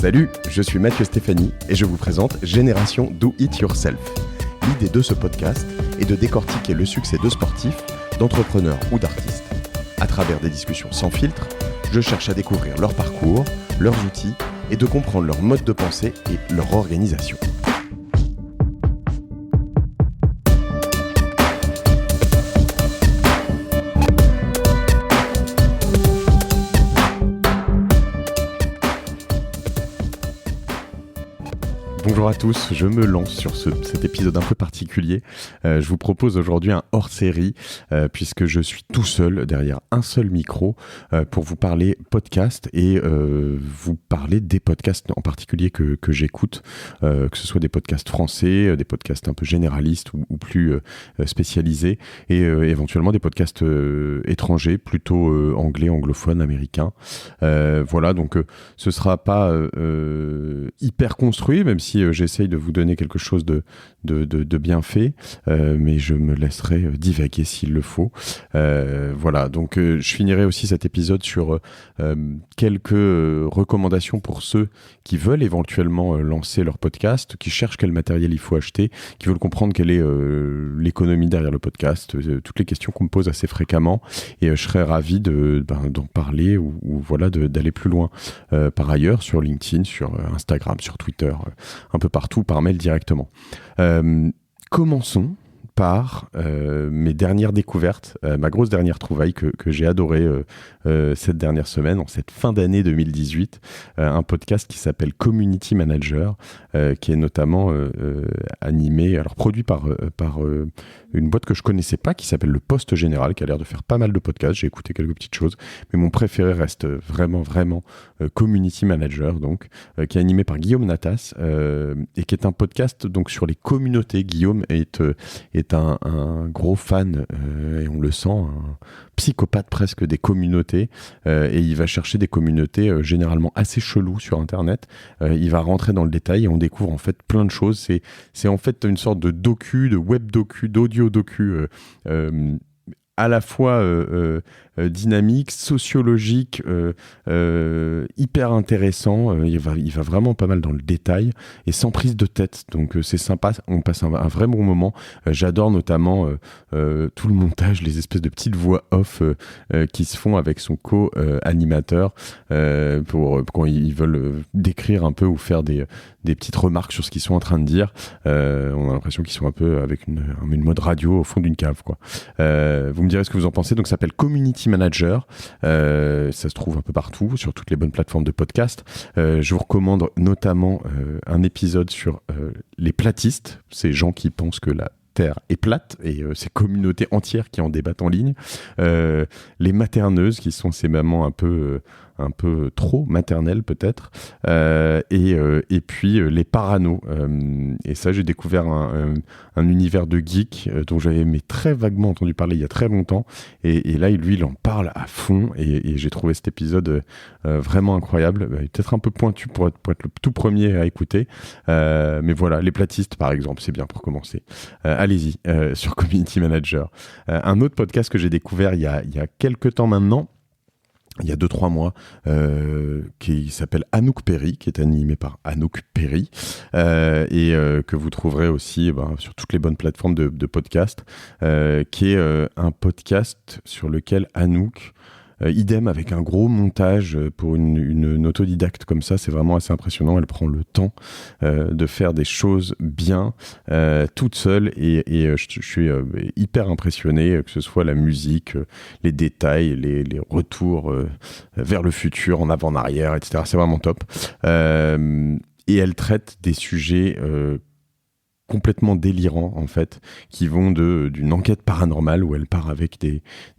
Salut, je suis Mathieu Stéphanie et je vous présente Génération Do It Yourself. L'idée de ce podcast est de décortiquer le succès de sportifs, d'entrepreneurs ou d'artistes. À travers des discussions sans filtre, je cherche à découvrir leur parcours, leurs outils et de comprendre leur mode de pensée et leur organisation. Bonjour à tous, je me lance sur cet épisode un peu particulier. Je vous propose aujourd'hui un hors-série puisque je suis tout seul derrière un seul micro pour vous parler podcast et vous parler des podcasts en particulier que j'écoute, que ce soit des podcasts français, des podcasts un peu généralistes ou plus spécialisés et éventuellement des podcasts étrangers, plutôt anglais, anglophones, américains. Voilà, donc ce sera pas hyper construit, même si j'essaye de vous donner quelque chose de bien fait, mais je me laisserai divaguer s'il le faut. Voilà, donc je finirai aussi cet épisode sur quelques recommandations pour ceux qui veulent éventuellement lancer leur podcast, qui cherchent quel matériel il faut acheter, qui veulent comprendre quelle est l'économie derrière le podcast, toutes les questions qu'on me pose assez fréquemment, et je serais ravi d'en parler ou voilà, d'aller plus loin par ailleurs sur LinkedIn, sur Instagram, sur Twitter, un peu partout, par mail directement. Commençons par mes dernières découvertes, ma grosse dernière trouvaille que j'ai adorée cette dernière semaine, en cette fin d'année 2018, un podcast qui s'appelle Community Manager, qui est notamment animé, alors produit par une boîte que je connaissais pas, qui s'appelle Le Poste Général, qui a l'air de faire pas mal de podcasts. J'ai écouté quelques petites choses, mais mon préféré reste vraiment Community Manager, donc qui est animé par Guillaume Natas et qui est un podcast donc sur les communautés. Guillaume est un gros fan et on le sent, un psychopathe presque des communautés, et il va chercher des communautés généralement assez cheloues sur internet. Il va rentrer dans le détail et on découvre en fait plein de choses. C'est en fait une sorte de docu, de web docu, d'audio docu à la fois dynamique, sociologique, hyper intéressant. Il va vraiment pas mal dans le détail et sans prise de tête. Donc c'est sympa, on passe un vrai bon moment. J'adore notamment tout le montage, les espèces de petites voix off qui se font avec son co-animateur pour quand ils veulent décrire un peu ou faire des petites remarques sur ce qu'ils sont en train de dire. On a l'impression qu'ils sont un peu avec une mode radio au fond d'une cave, quoi. Vous me direz ce que vous en pensez. Donc ça s'appelle Community Manager. Ça se trouve un peu partout, sur toutes les bonnes plateformes de podcast. Je vous recommande notamment un épisode sur les platistes, ces gens qui pensent que la Terre est plate et ces communautés entières qui en débattent en ligne. Les materneuses, qui sont ces mamans un peu trop maternelles peut-être, et puis les paranos. Et ça, j'ai découvert un univers de geek dont j'avais très vaguement entendu parler il y a très longtemps, et là lui il en parle à fond, et j'ai trouvé cet épisode vraiment incroyable, peut-être un peu pointu pour être le tout premier à écouter, mais voilà, les platistes par exemple, c'est bien pour commencer. Allez-y, sur Community Manager. Un autre podcast que j'ai découvert il y a quelques temps maintenant, il y a 2-3 mois, qui s'appelle Anouk Perry, qui est animé par Anouk Perry, et que vous trouverez aussi sur toutes les bonnes plateformes de podcast, qui est un podcast sur lequel Anouk, idem avec un gros montage pour une autodidacte comme ça, c'est vraiment assez impressionnant. Elle prend le temps de faire des choses bien toute seule, et je suis hyper impressionné, que ce soit la musique, les détails, les retours vers le futur, en avant, en arrière, etc. C'est vraiment top. Et elle traite des sujets complètement délirants en fait, qui vont d'une enquête paranormale où elle part avec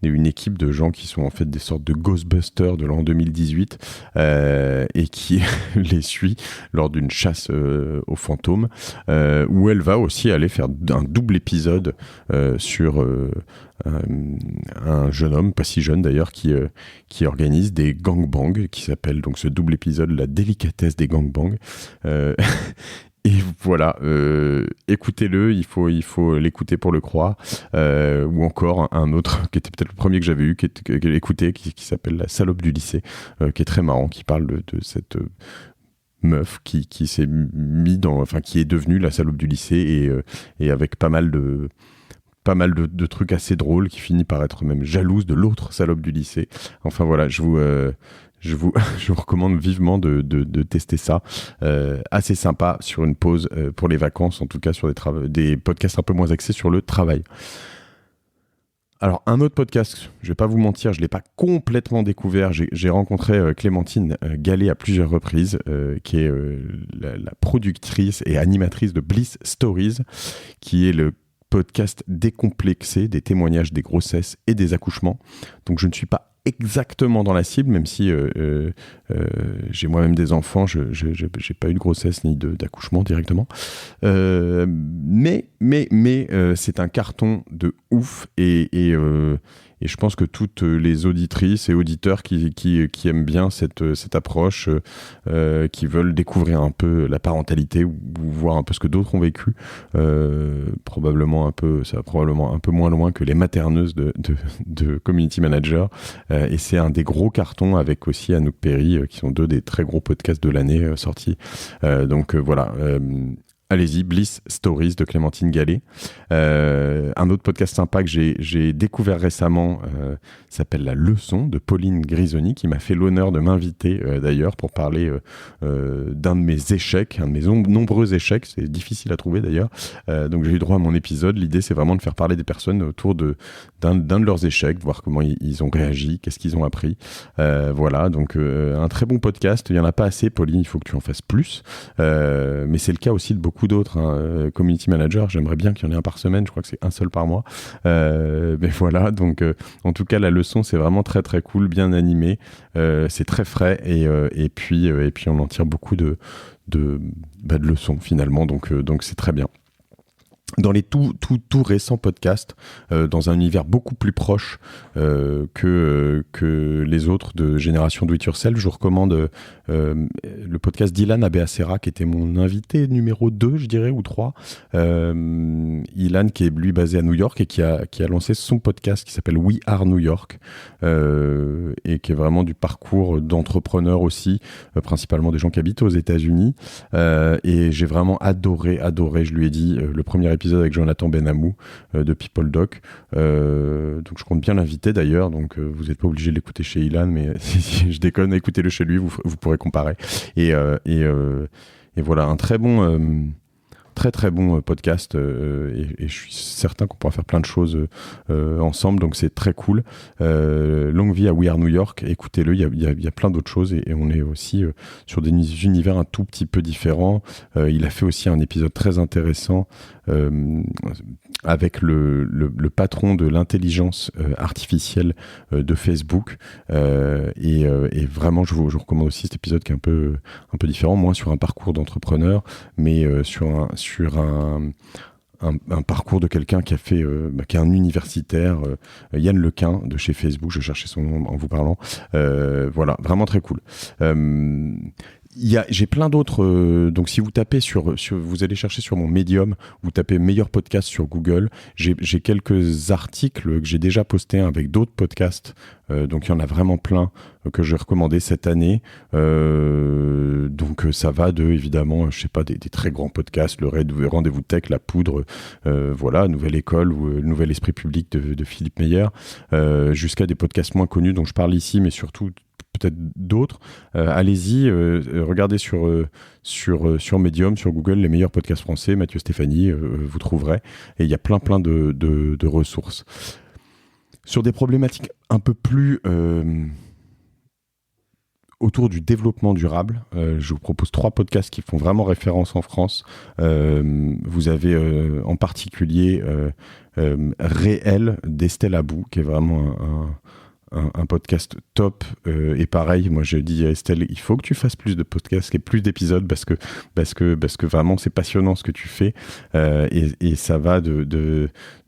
une équipe de gens qui sont en fait des sortes de Ghostbusters de l'an 2018, et qui les suit lors d'une chasse aux fantômes, où elle va aussi aller faire un double épisode sur un jeune homme, pas si jeune d'ailleurs, qui organise des gangbangs, qui s'appelle donc ce double épisode La délicatesse des gangbangs. Et voilà, écoutez-le, il faut l'écouter pour le croire, ou encore un autre qui était peut-être le premier que j'avais eu, qui s'appelle La salope du lycée, qui est très marrant, qui parle de cette meuf qui s'est mis qui est devenue la salope du lycée et avec pas mal de trucs assez drôles, qui finit par être même jalouse de l'autre salope du lycée. Enfin voilà, je vous recommande vivement de tester ça. Assez sympa sur une pause pour les vacances, en tout cas sur des podcasts un peu moins axés sur le travail. Alors, un autre podcast, je vais pas vous mentir, je l'ai pas complètement découvert. J'ai rencontré Clémentine Gallet à plusieurs reprises, qui est la productrice et animatrice de Bliss Stories, qui est le podcast décomplexé des témoignages des grossesses et des accouchements. Donc, je ne suis pas exactement dans la cible, même si j'ai moi-même des enfants, je n'ai pas eu de grossesse ni d'accouchement directement. Mais c'est un carton de ouf et je pense que toutes les auditrices et auditeurs qui aiment bien cette approche, qui veulent découvrir un peu la parentalité ou voir un peu ce que d'autres ont vécu, ça va probablement un peu moins loin que les materneuses de Community Manager. Et c'est un des gros cartons, avec aussi Anouk Perry, qui sont deux des très gros podcasts de l'année sortis. Donc voilà. Allez-y, Bliss Stories de Clémentine Gallet. Un autre podcast sympa que j'ai découvert récemment s'appelle La Leçon de Pauline Grisoni, qui m'a fait l'honneur de m'inviter d'ailleurs pour parler d'un de mes échecs, un de mes nombreux échecs. C'est difficile à trouver d'ailleurs. Donc j'ai eu droit à mon épisode. L'idée, c'est vraiment de faire parler des personnes autour d'un de leurs échecs, de voir comment ils ont réagi, qu'est-ce qu'ils ont appris. Voilà, donc un très bon podcast. Il n'y en a pas assez, Pauline, il faut que tu en fasses plus. Mais c'est le cas aussi de beaucoup d'autres, hein. Community Manager, j'aimerais bien qu'il y en ait un par semaine, je crois que c'est un seul par mois, mais voilà, donc en tout cas la leçon, c'est vraiment très très cool, bien animé, c'est très frais et puis on en tire beaucoup de leçons finalement, donc c'est très bien. Dans les tout récents podcasts, dans un univers beaucoup plus proche que les autres de Génération Do It Yourself, je vous recommande le podcast d'Ilan Abeacera, qui était mon invité numéro 2, je dirais, ou 3. Ilan, qui est lui basé à New York et qui a lancé son podcast qui s'appelle We Are New York, et qui est vraiment du parcours d'entrepreneurs aussi, principalement des gens qui habitent aux États-Unis. Et j'ai vraiment adoré, je lui ai dit, le premier épisode avec Jonathan Benamou de People Doc. Donc je compte bien l'inviter d'ailleurs, donc vous n'êtes pas obligé de l'écouter chez Ilan, mais si je déconne, écoutez-le chez lui, vous pourrez comparer. Et voilà, un très bon très bon podcast, et je suis certain qu'on pourra faire plein de choses ensemble, donc c'est très cool. Longue vie à We Are New York, écoutez-le, il y a plein d'autres choses, et on est aussi sur des univers un tout petit peu différents. Il a fait aussi un épisode très intéressant avec le patron de l'intelligence artificielle de Facebook, et vraiment je vous recommande aussi cet épisode qui est un peu différent, moins sur un parcours d'entrepreneur, mais sur un parcours de quelqu'un qui qui est un universitaire, Yann Lequin de chez Facebook, je cherchais son nom en vous parlant. Voilà, vraiment très cool. J'ai plein d'autres, donc si vous tapez vous allez chercher sur mon Medium, vous tapez meilleur podcast sur Google, j'ai quelques articles que j'ai déjà postés avec d'autres podcasts, donc il y en a vraiment plein que j'ai recommandé cette année, donc ça va évidemment, je sais pas, des très grands podcasts, le Rendez-vous Tech, La Poudre, voilà, Nouvelle École ou Nouvel Esprit Public de Philippe Meyer, jusqu'à des podcasts moins connus dont je parle ici, mais surtout peut-être d'autres. Allez-y, regardez sur Medium, sur Google, les meilleurs podcasts français, Mathieu Stéphanie, vous trouverez. Et il y a plein de ressources. Sur des problématiques un peu plus autour du développement durable, je vous propose 3 podcasts qui font vraiment référence en France. Vous avez en particulier Réel d'Estelle Abou, qui est vraiment un podcast top, et pareil, moi je dis à Estelle, il faut que tu fasses plus de podcasts et plus d'épisodes, parce que vraiment c'est passionnant ce que tu fais, et ça va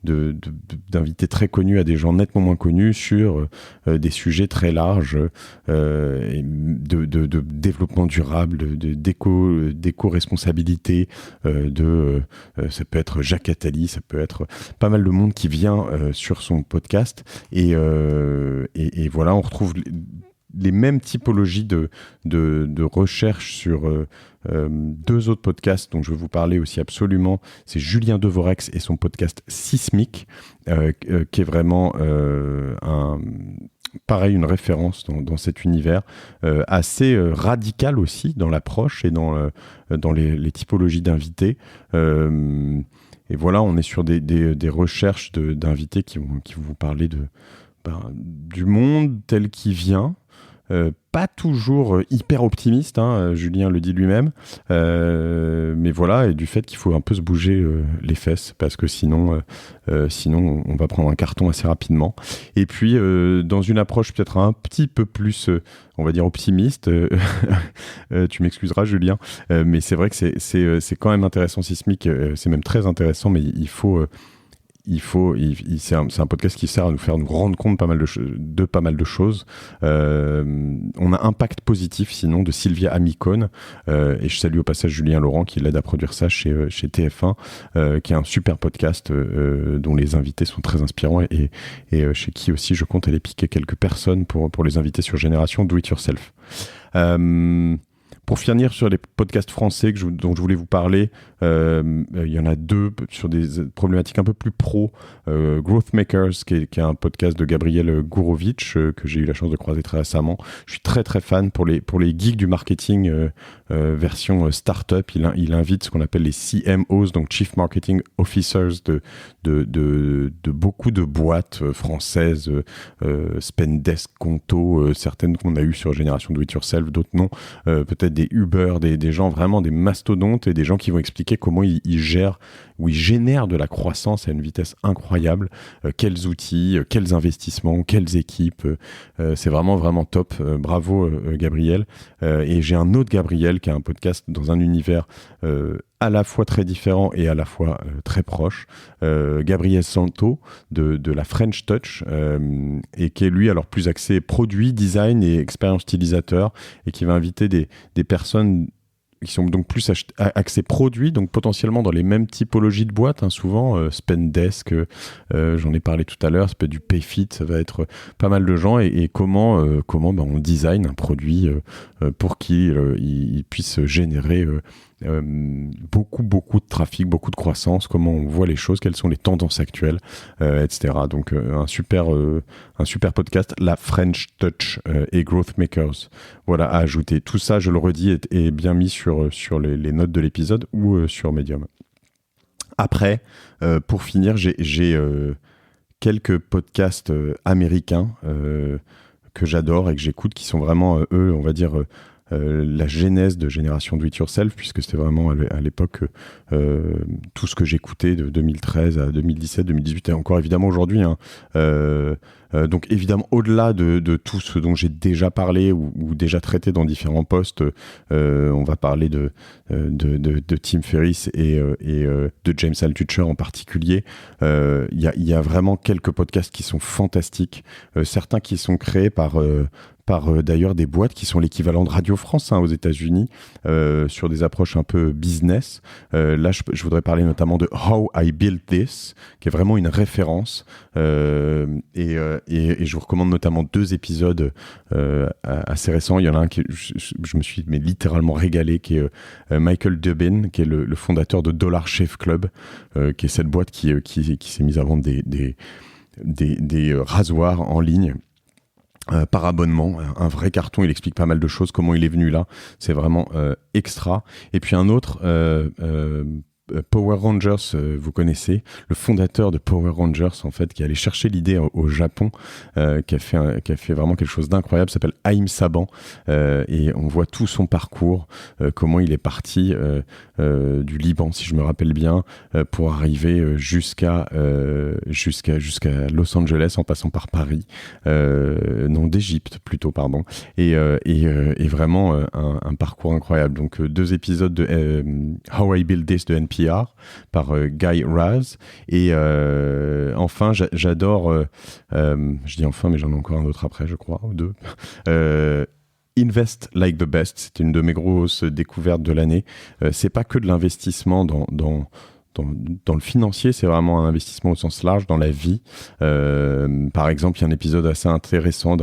d'invités très connus à des gens nettement moins connus sur des sujets très larges, de développement durable, d'éco-responsabilité, ça peut être Jacques Attali, ça peut être pas mal de monde qui vient sur son podcast, et voilà, on retrouve les mêmes typologies de recherche sur 2 autres podcasts dont je veux vous parler aussi absolument. C'est Julien Devorex et son podcast Sismique, qui est vraiment pareil, une référence dans cet univers, assez radical aussi dans l'approche et dans les typologies d'invités. Et voilà, on est sur des recherches d'invités qui vont vous parler du monde tel qu'il vient. Pas toujours hyper optimiste, Julien le dit lui-même, mais voilà, et du fait qu'il faut un peu se bouger les fesses, parce que sinon on va prendre un carton assez rapidement. Et puis dans une approche peut-être un petit peu plus, on va dire optimiste, tu m'excuseras Julien, mais c'est vrai que c'est quand même intéressant Sismique, c'est même très intéressant, mais c'est un podcast qui sert à nous rendre compte de pas mal de choses. On a Impact Positif, sinon, de Sylvia Amicone, et je salue au passage Julien Laurent qui l'aide à produire ça chez TF1, qui est un super podcast dont les invités sont très inspirants et chez qui aussi je compte aller piquer quelques personnes pour les inviter sur Génération Do It Yourself. Pour finir sur les podcasts français dont je voulais vous parler, il y en a 2 sur des problématiques un peu plus pro. Growth Makers, qui est un podcast de Gabriel Gourovitch, que j'ai eu la chance de croiser très récemment. Je suis très très fan pour les geeks du marketing version startup. Il invite ce qu'on appelle les CMOs, donc Chief Marketing Officers de beaucoup de boîtes françaises, Spendesk, Conto, certaines qu'on a eues sur Génération Do It Yourself, d'autres non, peut-être des Uber, des gens vraiment des mastodontes et des gens qui vont expliquer comment ils gèrent ou ils génèrent de la croissance à une vitesse incroyable, quels outils, quels investissements, quelles équipes, c'est vraiment vraiment top, bravo Gabriel. Et j'ai un autre Gabriel qui a un podcast dans un univers à la fois très différent et à la fois très proche, Gabriel Santo de la French Touch, et qui est lui alors plus axé produit, design et expérience utilisateur, et qui va inviter des personnes qui sont donc plus axés produits, donc potentiellement dans les mêmes typologies de boîtes, souvent Spendesk, j'en ai parlé tout à l'heure, ça peut être du Payfit, ça va être pas mal de gens, et comment on design un produit pour qu'il puisse générer beaucoup de trafic, beaucoup de croissance, comment on voit les choses, quelles sont les tendances actuelles, etc. Donc un super podcast, la French Touch et Growth Makers, voilà, à ajouter. Tout ça, je le redis, est bien mis sur les notes de l'épisode ou sur Medium. Après, pour finir, j'ai quelques podcasts américains que j'adore et que j'écoute, qui sont vraiment, eux, on va dire, la genèse de Génération Do It Yourself, puisque c'était vraiment à l'époque tout ce que j'écoutais de 2013 à 2017, 2018 et encore évidemment aujourd'hui. Donc évidemment, au-delà de tout ce dont j'ai déjà parlé ou déjà traité dans différents posts, on va parler de Tim Ferriss et de James Altucher en particulier. Il y a vraiment quelques podcasts qui sont fantastiques, certains qui sont créés par d'ailleurs des boîtes qui sont l'équivalent de Radio France aux États-Unis, sur des approches un peu business. Là, je voudrais parler notamment de How I Built This, qui est vraiment une référence. Et je vous recommande notamment 2 épisodes assez récents. Il y en a un qui je me suis littéralement régalé, qui est Michael Dubin, qui est le fondateur de Dollar Shave Club, qui est cette boîte qui s'est mise à vendre des rasoirs en ligne. Par abonnement, un vrai carton. Il explique pas mal de choses, comment il est venu là, c'est vraiment extra. Et puis un autre, Power Rangers, vous connaissez, le fondateur de Power Rangers, en fait, qui est allé chercher l'idée au Japon, qui a fait vraiment quelque chose d'incroyable, s'appelle Haïm Saban, et on voit tout son parcours, comment il est parti du Liban, si je me rappelle bien, pour arriver jusqu'à Los Angeles, en passant par Paris, non, d'Égypte plutôt, pardon, et vraiment un parcours incroyable. Donc 2 épisodes de How I Built This de NPR par Guy Raz, et enfin j'adore, je dis enfin mais j'en ai encore un autre après, je crois, ou 2, Invest Like the Best. C'est une de mes grosses découvertes de l'année. C'est pas que de l'investissement dans le financier, c'est vraiment un investissement au sens large dans la vie. Par exemple, il y a un épisode assez intéressant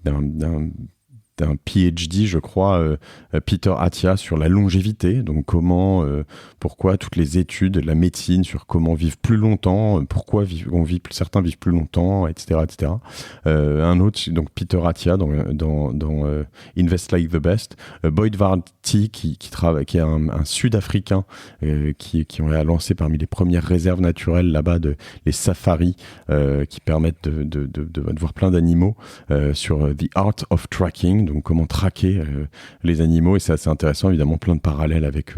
d'un PhD, je crois, Peter Attia, sur la longévité. Donc pourquoi toutes les études de la médecine sur comment vivre plus longtemps, pourquoi certains vivent plus longtemps, etc., etc. Un autre, donc Peter Attia dans Invest Like the Best. Boyd Varty qui est un Sud-Africain qui a lancé parmi les premières réserves naturelles là-bas les safaris qui permettent de voir plein d'animaux sur The Art of Tracking. Donc comment traquer les animaux, et c'est assez intéressant, évidemment plein de parallèles avec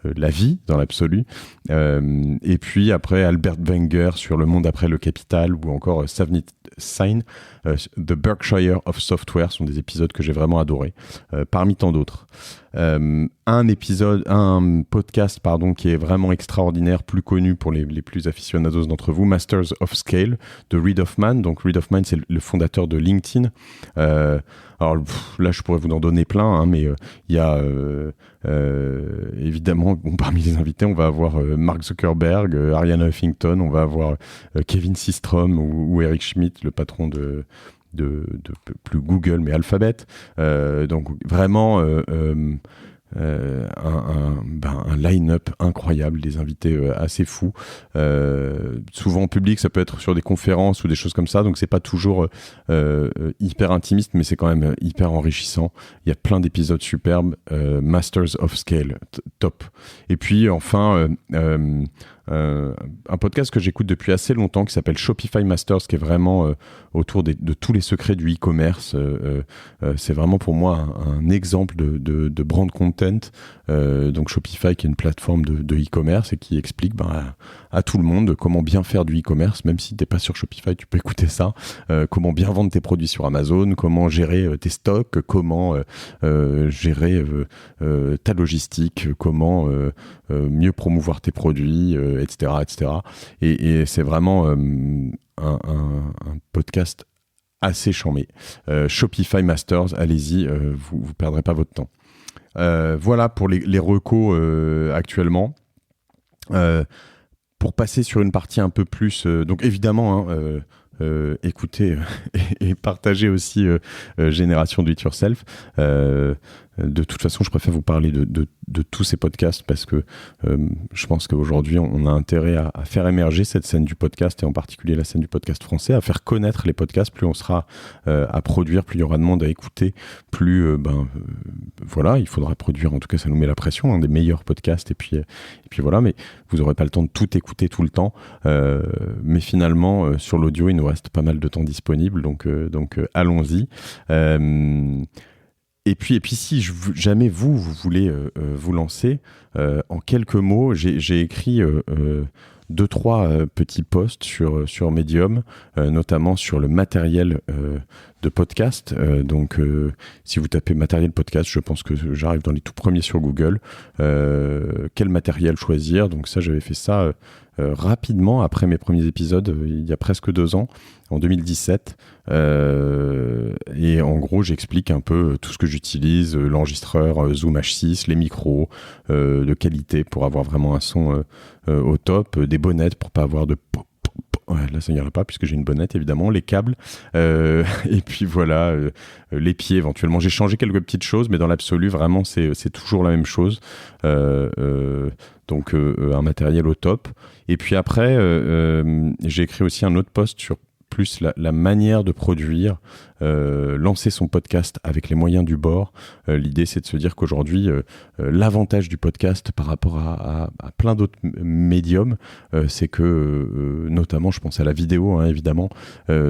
la vie dans l'absolu. Et puis après Albert Wenger sur le monde après le capital, ou encore Savnit Sain, The Berkshire of Software, sont des épisodes que j'ai vraiment adorés, parmi tant d'autres. Un podcast qui est vraiment extraordinaire, plus connu pour les plus aficionados d'entre vous, Masters of Scale, de Reid Hoffman. Donc Reid Hoffman, c'est le fondateur de LinkedIn. Alors là, je pourrais vous en donner plein, mais il y a évidemment, parmi les invités, on va avoir Mark Zuckerberg, Arianna Huffington, on va avoir Kevin Systrom ou Eric Schmidt, le patron de plus Google, mais Alphabet. Donc vraiment un line-up incroyable, des invités assez fous. Souvent en public, ça peut être sur des conférences ou des choses comme ça, donc c'est pas toujours hyper intimiste, mais c'est quand même hyper enrichissant. Il y a plein d'épisodes superbes. Masters of Scale, top. Et puis enfin un podcast que j'écoute depuis assez longtemps qui s'appelle Shopify Masters, qui est vraiment autour de tous les secrets du e-commerce. C'est vraiment pour moi un exemple de brand content. Donc Shopify, qui est une plateforme de e-commerce et qui explique à tout le monde comment bien faire du e-commerce. Même si tu n'es pas sur Shopify, tu peux écouter ça. Comment bien vendre tes produits sur Amazon, comment gérer tes stocks, comment gérer ta logistique, comment mieux promouvoir tes produits, etc. etc. Et c'est vraiment un podcast assez charmé. Shopify Masters, allez-y, vous ne perdrez pas votre temps. Voilà pour les recos actuellement. Pour passer sur une partie un peu plus... donc évidemment, écoutez et partagez aussi Génération Do It Yourself. De toute façon, je préfère vous parler de tous ces podcasts parce que je pense qu'aujourd'hui, on a intérêt à faire émerger cette scène du podcast, et en particulier la scène du podcast français, à faire connaître les podcasts. Plus on sera à produire, plus il y aura de monde à écouter, plus voilà, il faudra produire. En tout cas, ça nous met la pression, des meilleurs podcasts. Et puis voilà, mais vous n'aurez pas le temps de tout écouter tout le temps. Mais finalement, sur l'audio, il nous reste pas mal de temps disponible, donc allons-y. Et puis si jamais vous voulez vous lancer, en quelques mots, j'ai écrit 2-3 petits posts sur Medium, notamment sur le matériel de podcast. Donc si vous tapez matériel podcast, je pense que j'arrive dans les tout premiers sur Google. Quel matériel choisir? Donc ça, j'avais fait ça rapidement après mes premiers épisodes, il y a presque 2 ans, en 2017. Et en gros, j'explique un peu tout ce que j'utilise, l'enregistreur Zoom H6, les micros de qualité pour avoir vraiment un son au top, des bonnettes pour pas avoir de... Ouais, là, ça n'ira pas puisque j'ai une bonnette, évidemment, les câbles, et puis voilà, les pieds éventuellement. J'ai changé quelques petites choses, mais dans l'absolu, vraiment, c'est toujours la même chose. Donc, un matériel au top. Et puis après, j'ai écrit aussi un autre post sur plus la manière de produire, lancer son podcast avec les moyens du bord. L'idée, c'est de se dire qu'aujourd'hui, l'avantage du podcast par rapport à plein d'autres médiums, c'est que, notamment, je pense à la vidéo, évidemment,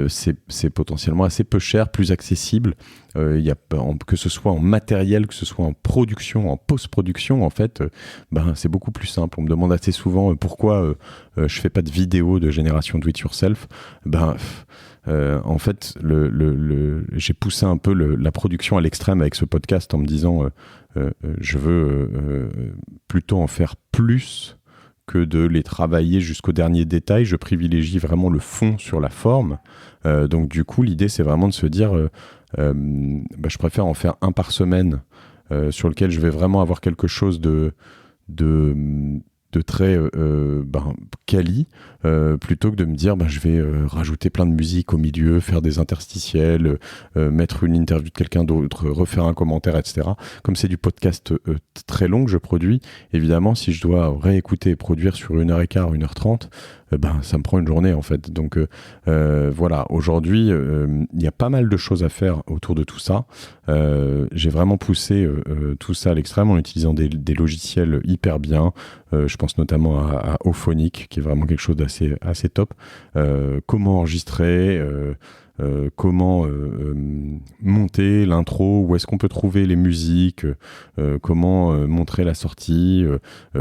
c'est potentiellement assez peu cher, plus accessible. Que ce soit en matériel, que ce soit en production, en post-production, en fait, c'est beaucoup plus simple. On me demande assez souvent pourquoi je fais pas de vidéo de Génération Do It Yourself. En fait, j'ai poussé un peu la production à l'extrême avec ce podcast en me disant je veux plutôt en faire plus que de les travailler jusqu'au dernier détail. Je privilégie vraiment le fond sur la forme. Donc du coup, l'idée, c'est vraiment de se dire je préfère en faire un par semaine sur lequel je vais vraiment avoir quelque chose de très quali, plutôt que de me dire je vais rajouter plein de musique au milieu, faire des interstitiels, mettre une interview de quelqu'un d'autre, refaire un commentaire, etc. Comme c'est du podcast très long que je produis, évidemment, si je dois réécouter et produire sur 1h15, 1h30, ça me prend une journée en fait. Donc voilà, aujourd'hui, il y a pas mal de choses à faire autour de tout ça. J'ai vraiment poussé tout ça à l'extrême en utilisant des logiciels hyper bien. Je pense notamment à Auphonic, qui est vraiment quelque chose assez top. Comment enregistrer, comment monter l'intro, où est-ce qu'on peut trouver les musiques, comment montrer la sortie,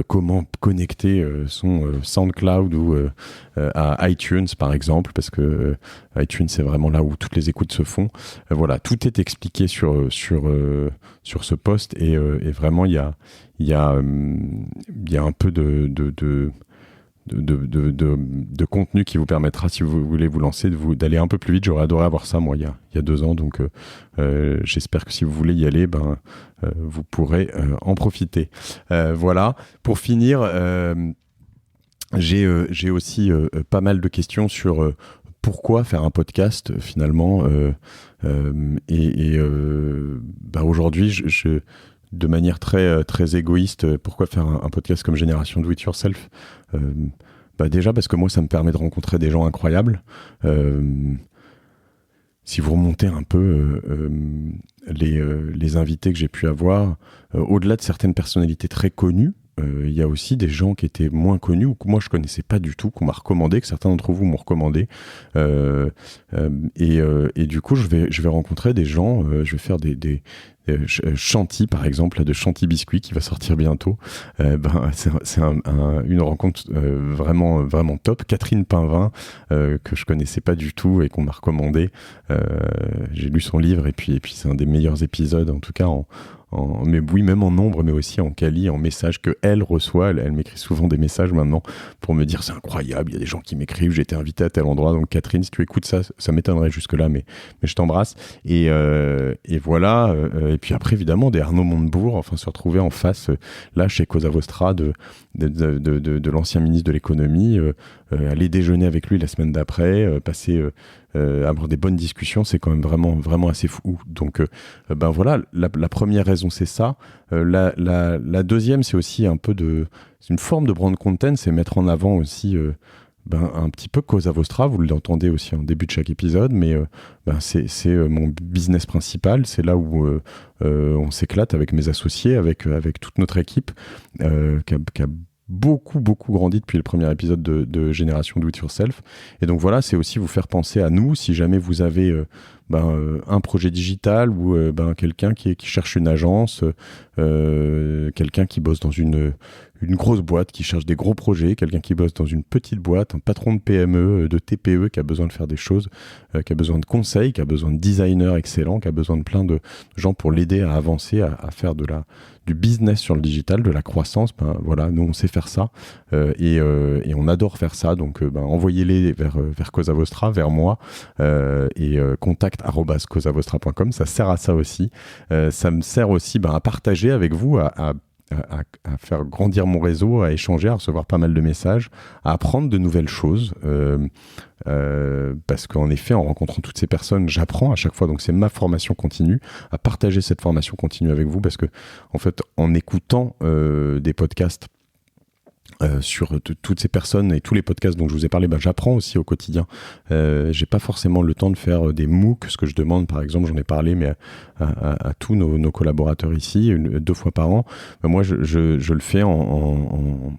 comment connecter son SoundCloud ou à iTunes par exemple, parce que iTunes c'est vraiment là où toutes les écoutes se font. Voilà, tout est expliqué sur ce post et vraiment il y a un peu de contenu qui vous permettra, si vous voulez vous lancer, d'aller un peu plus vite. J'aurais adoré avoir ça, moi, il y a 2 ans. Donc, j'espère que si vous voulez y aller, vous pourrez en profiter. Voilà. Pour finir, j'ai aussi pas mal de questions sur pourquoi faire un podcast, finalement. Aujourd'hui, de manière très, très égoïste, pourquoi faire un podcast comme Génération Do It Yourself ? Déjà parce que moi, ça me permet de rencontrer des gens incroyables. Si vous remontez un peu les invités que j'ai pu avoir, au-delà de certaines personnalités très connues, il y a aussi des gens qui étaient moins connus ou que moi je connaissais pas du tout, qu'on m'a recommandé, que certains d'entre vous m'ont recommandé. Et du coup, je vais rencontrer des gens, je vais faire des Chanty par exemple, de Chanty Biscuit qui va sortir bientôt. C'est une rencontre vraiment, vraiment top. Catherine Painvin, que je connaissais pas du tout et qu'on m'a recommandé. J'ai lu son livre et puis c'est un des meilleurs épisodes, en tout cas mais oui, même en nombre, mais aussi en quali, en messages qu'elle reçoit. Elle m'écrit souvent des messages maintenant pour me dire c'est incroyable, il y a des gens qui m'écrivent, j'ai été invité à tel endroit. Donc Catherine, si tu écoutes ça m'étonnerait jusque-là, mais je t'embrasse. Et voilà. Et puis après, évidemment, des Arnaud Montebourg, enfin se retrouver en face, là, chez Cosa Vostra, de l'ancien ministre de l'économie, aller déjeuner avec lui la semaine d'après, passer... avoir des bonnes discussions, c'est quand même vraiment, vraiment assez fou. Donc, voilà, la première raison, c'est ça. La deuxième, c'est aussi c'est une forme de brand content, c'est mettre en avant aussi un petit peu Cosa Vostra. Vous l'entendez aussi en début de chaque épisode, mais c'est mon business principal. C'est là où on s'éclate avec mes associés, avec toute notre équipe qui a beaucoup grandi depuis le premier épisode de Génération Do It Yourself. Et donc voilà, c'est aussi vous faire penser à nous si jamais vous avez un projet digital ou quelqu'un qui cherche une agence, quelqu'un qui bosse dans une grosse boîte qui cherche des gros projets, quelqu'un qui bosse dans une petite boîte, un patron de PME, de TPE qui a besoin de faire des choses, qui a besoin de conseils, qui a besoin de designers excellents, qui a besoin de plein de gens pour l'aider à avancer, à faire du business sur le digital, de la croissance. Voilà, nous on sait faire ça et on adore faire ça. Donc envoyez-les vers Cosa Vostra, vers moi et contact@cosavostra.com. Ça sert à ça aussi. Ça me sert aussi à partager avec vous, à faire grandir mon réseau, à échanger, à recevoir pas mal de messages, à apprendre de nouvelles choses. Parce qu'en effet, en rencontrant toutes ces personnes, j'apprends à chaque fois. Donc c'est ma formation continue, à partager cette formation continue avec vous, parce que en fait, en écoutant des podcasts sur toutes ces personnes et tous les podcasts dont je vous ai parlé, j'apprends aussi au quotidien. J'ai pas forcément le temps de faire des MOOC, ce que je demande par exemple, j'en ai parlé, mais à tous nos collaborateurs ici, 2 fois par an. Moi, je le fais en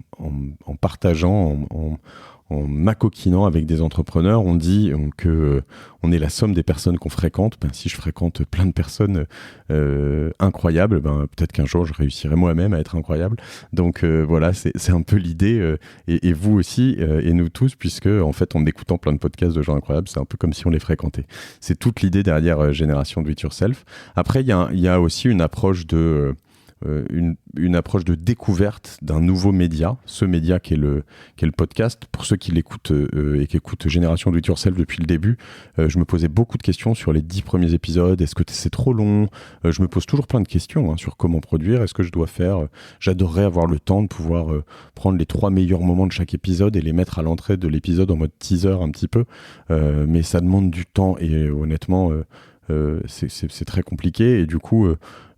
partageant, en m'acoquinant avec des entrepreneurs. On dit que on est la somme des personnes qu'on fréquente. Si je fréquente plein de personnes incroyables, peut-être qu'un jour je réussirai moi-même à être incroyable. Donc voilà, c'est un peu l'idée, et vous aussi, et nous tous, puisque en fait, en écoutant plein de podcasts de gens incroyables, c'est un peu comme si on les fréquentait. C'est toute l'idée derrière Génération Do It Yourself. Après, il y a aussi une approche de une approche de découverte d'un nouveau média, ce média qui est le podcast. Pour ceux qui l'écoutent et qui écoutent Génération Do It Yourself depuis le début, je me posais beaucoup de questions sur les 10 premiers épisodes. Est-ce que c'est trop long ? Je me pose toujours plein de questions sur comment produire. Est-ce que je dois faire J'adorerais avoir le temps de pouvoir prendre les 3 meilleurs moments de chaque épisode et les mettre à l'entrée de l'épisode en mode teaser un petit peu. Mais ça demande du temps et honnêtement, c'est très compliqué. Et du coup,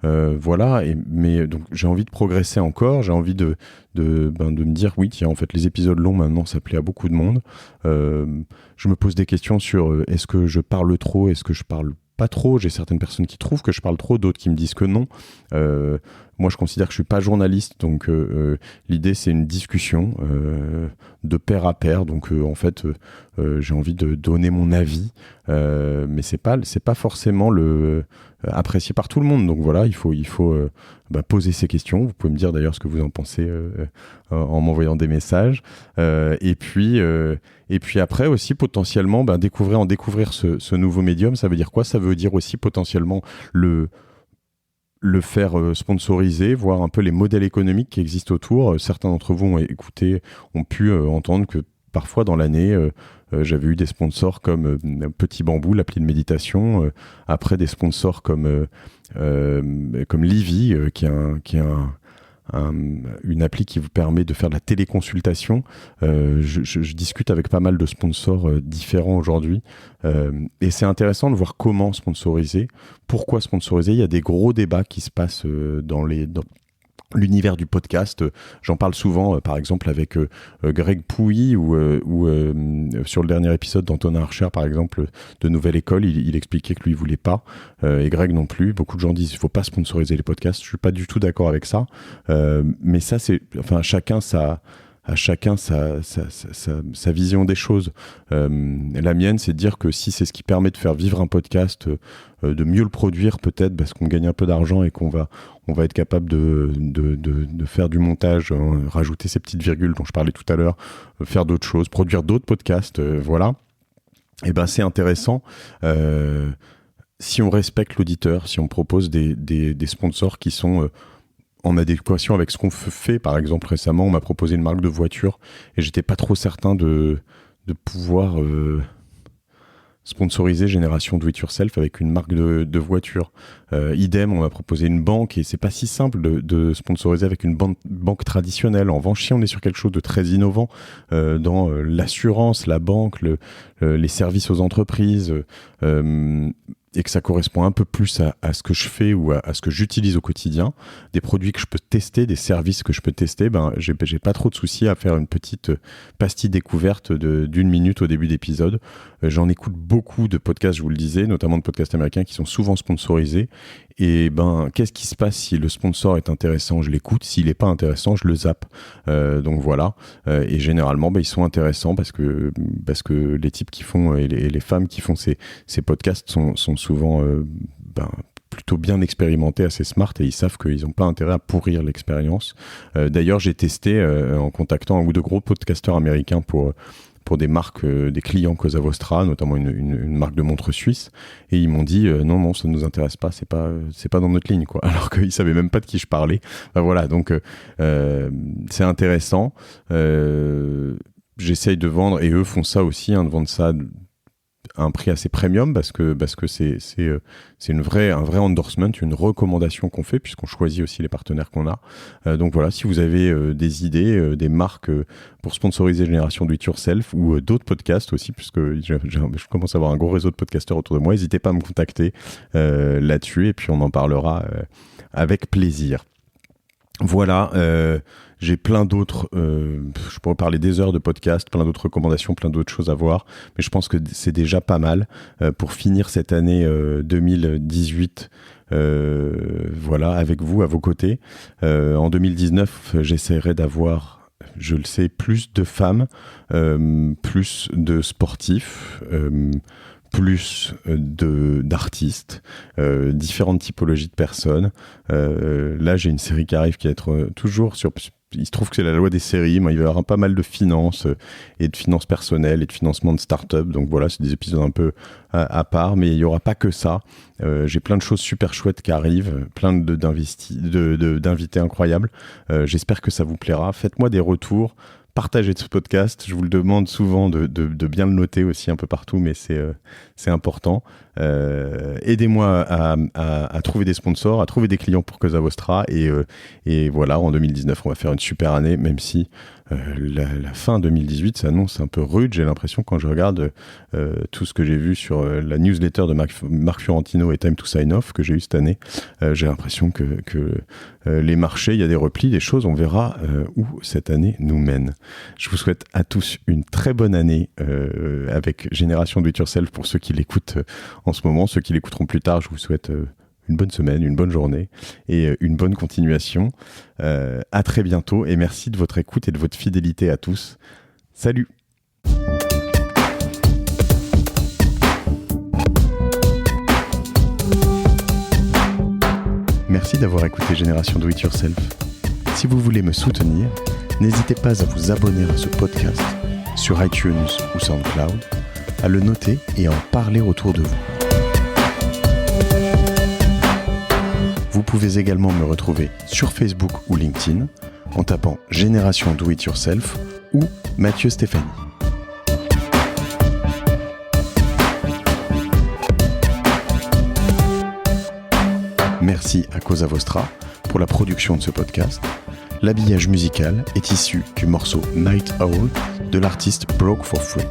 voilà. Mais donc j'ai envie de progresser encore. J'ai envie de me dire oui, tiens, en fait, les épisodes longs maintenant, ça plaît à beaucoup de monde. Je me pose des questions sur est-ce que je parle trop, est-ce que je parle pas trop. J'ai certaines personnes qui trouvent que je parle trop, d'autres qui me disent que non. Moi, je considère que je suis pas journaliste, donc l'idée c'est une discussion de pair à pair. Donc en fait, j'ai envie de donner mon avis, mais c'est pas forcément apprécié par tout le monde. Donc voilà, il faut poser ces questions. Vous pouvez me dire d'ailleurs ce que vous en pensez en m'envoyant des messages. Et puis après aussi potentiellement découvrir ce nouveau médium. Ça veut dire quoi ? Ça veut dire aussi potentiellement le faire sponsoriser, voir un peu les modèles économiques qui existent autour. Certains d'entre vous ont pu entendre que parfois dans l'année, j'avais eu des sponsors comme Petit Bambou, l'appli de méditation, après des sponsors comme Livy, qui est une appli qui vous permet de faire de la téléconsultation. Je discute avec pas mal de sponsors différents aujourd'hui et c'est intéressant de voir comment sponsoriser, pourquoi sponsoriser. Il y a des gros débats qui se passent dans l'univers du podcast. J'en parle souvent, par exemple, avec Greg Pouilly ou sur le dernier épisode d'Antonin Archer, par exemple, de Nouvelle École, il expliquait que lui, il voulait pas, et Greg non plus. Beaucoup de gens disent qu'il faut pas sponsoriser les podcasts. Je suis pas du tout d'accord avec ça. Mais ça, à chacun sa vision des choses. La mienne, c'est de dire que si c'est ce qui permet de faire vivre un podcast, de mieux le produire peut-être parce qu'on gagne un peu d'argent et qu'on va être capable de faire du montage, rajouter ces petites virgules dont je parlais tout à l'heure, faire d'autres choses, produire d'autres podcasts, voilà. Et c'est intéressant. Si on respecte l'auditeur, si on propose des sponsors qui sont en adéquation avec ce qu'on fait. Par exemple, récemment, on m'a proposé une marque de voiture et j'étais pas trop certain de pouvoir sponsoriser Génération Do It Yourself avec une marque de voiture. Idem, on m'a proposé une banque et c'est pas si simple de sponsoriser avec une banque traditionnelle. En revanche, si on est sur quelque chose de très innovant dans l'assurance, la banque, les services aux entreprises, et que ça correspond un peu plus à ce que je fais ou à ce que j'utilise au quotidien, des produits que je peux tester, des services que je peux tester, j'ai pas trop de soucis à faire une petite pastille découverte d'1 minute au début d'épisode. J'en écoute beaucoup de podcasts, je vous le disais, notamment de podcasts américains qui sont souvent sponsorisés. Et qu'est-ce qui se passe si le sponsor est intéressant, je l'écoute. S'il n'est pas intéressant, je le zappe. Donc voilà. Et généralement, ils sont intéressants parce que les types qui font et les femmes qui font ces podcasts sont souvent plutôt bien expérimentés, assez smart, et ils savent qu'ils n'ont pas intérêt à pourrir l'expérience. D'ailleurs, j'ai testé en contactant un ou deux gros podcasteurs américains pour des marques, des clients Cosa Vostra, notamment une marque de montres suisse, et ils m'ont dit non, ça ne nous intéresse pas, c'est pas dans notre ligne, quoi. Alors qu'ils savaient même pas de qui je parlais. Voilà, donc c'est intéressant. J'essaye de vendre, et eux font ça aussi, de vendre ça à un prix assez premium parce que c'est un vrai endorsement, une recommandation qu'on fait puisqu'on choisit aussi les partenaires qu'on a. Donc voilà, si vous avez des idées, des marques pour sponsoriser Génération Do It Yourself ou d'autres podcasts aussi, puisque je commence à avoir un gros réseau de podcasteurs autour de moi, n'hésitez pas à me contacter là-dessus et puis on en parlera avec plaisir. Voilà, j'ai plein d'autres, je pourrais parler des heures de podcast, plein d'autres recommandations, plein d'autres choses à voir, mais je pense que c'est déjà pas mal pour finir cette année 2018 voilà, avec vous, à vos côtés. En 2019, j'essaierai d'avoir, je le sais, plus de femmes, plus de sportifs, plus d'artistes, différentes typologies de personnes. Là, j'ai une série qui arrive qui va être toujours il se trouve que c'est la loi des séries. Moi, il va y avoir pas mal de finances et de finances personnelles et de financement de start-up. Donc voilà, c'est des épisodes un peu à part, mais il n'y aura pas que ça. J'ai plein de choses super chouettes qui arrivent, plein d'invités incroyables. J'espère que ça vous plaira. Faites-moi des retours. Partagez ce podcast, je vous le demande souvent de bien le noter aussi un peu partout, mais c'est important. Aidez-moi à trouver des sponsors, à trouver des clients pour Cosa Vostra, et voilà, en 2019, on va faire une super année, même si la fin 2018 s'annonce un peu rude, j'ai l'impression, quand je regarde tout ce que j'ai vu sur la newsletter de Marc Fiorentino et Time to Sign Off que j'ai eu cette année. J'ai l'impression que les marchés, il y a des replis, des choses, on verra où cette année nous mène. Je vous souhaite à tous une très bonne année avec Génération Do It Yourself pour ceux qui l'écoutent en ce moment. Ceux qui l'écouteront plus tard, je vous souhaite une bonne semaine, une bonne journée et une bonne continuation. À très bientôt et merci de votre écoute et de votre fidélité à tous. Salut! Merci d'avoir écouté Génération Do It Yourself. Si vous voulez me soutenir, n'hésitez pas à vous abonner à ce podcast sur iTunes ou SoundCloud, à le noter et à en parler autour de vous. Vous pouvez également me retrouver sur Facebook ou LinkedIn en tapant Génération Do It Yourself ou Mathieu Stéphanie. Merci à Cosa Vostra pour la production de ce podcast. L'habillage musical est issu du morceau Night Owl de l'artiste Broke for Free.